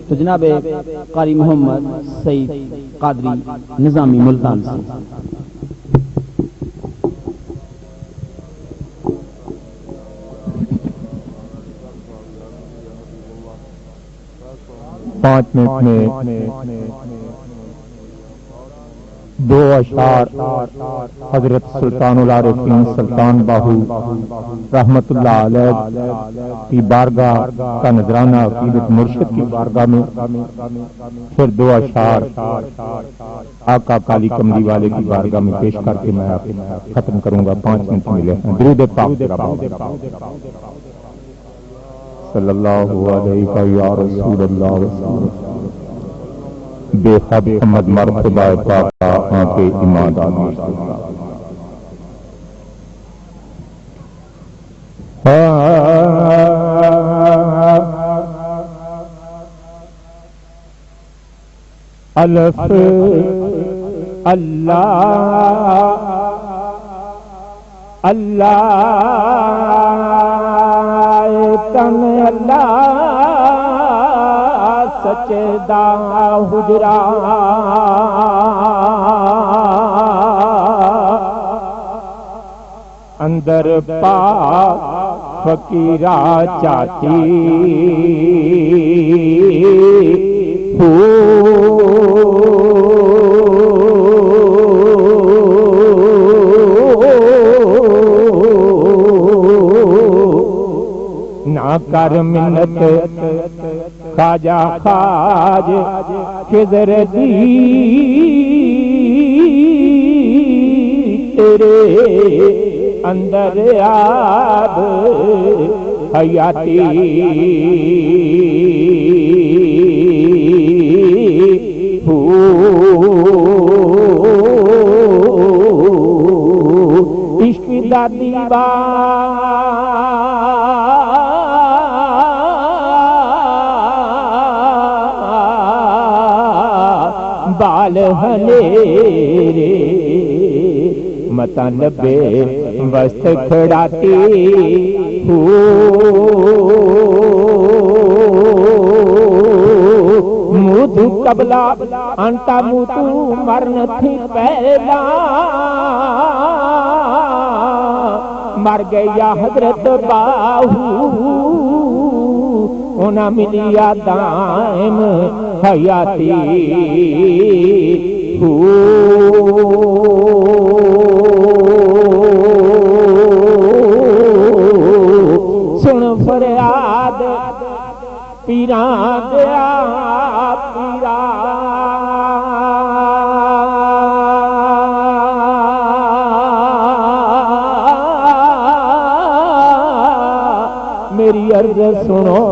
تو جناب قاری محمد سعید قادری نظامی ملتان سے پانچ منٹ میں دو اشعار حضرت سلطان العارفین سلطان باہو رحمت اللہ علیہ کی بارگاہ کا نذرانہ عقیدت مرشد کی بارگاہ میں، پھر دو اشعار آقا کالی کملی والے کی بارگاہ میں پیش کر کے میں ختم کروں گا۔ 5 منٹ ملے ہیں۔ درود پاک صلی اللہ علیہ یا رسول اللہ بے حد محمد مرتبہ پاک کے ایمان دار الف اللہ اللہ تن اللہ سچے دا حجرا اندر پاک فقیرہ چاہتی نہ کر منت خواجہ خواج خضر دی تیرے اندر آب حیاتی عشق دا بال ہنیرے متا لبے وسط کھڑاتی مودھ قبلہ انتا موتو مرن تھی پہلا مر گیا حضرت باہو اونا ملیا دائم حیاتی سن فریاد پیران دیا پیرا میری عرض سنو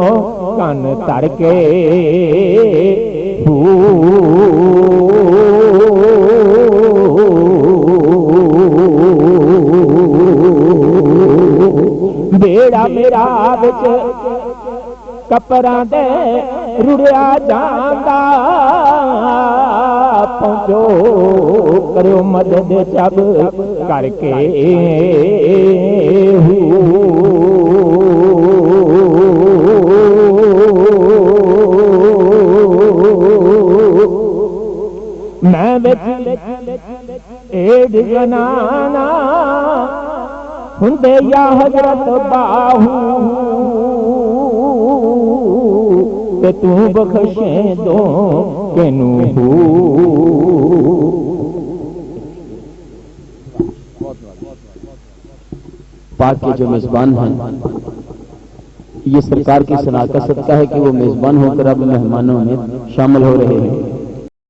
کن تر کے بیڑا میرا وچ کپڑاں دے رڑیا جاندا پہنچو کرو مدد چب کر کے میں ایڈ جنانا ہندے یا حضرت باہو تے تو بخشیں دو کینو پاک کے جو میزبان ہیں یہ سرکار کی ثنا کا صدقہ ہے کہ وہ میزبان ہو کر اب مہمانوں میں شامل ہو رہے ہیں۔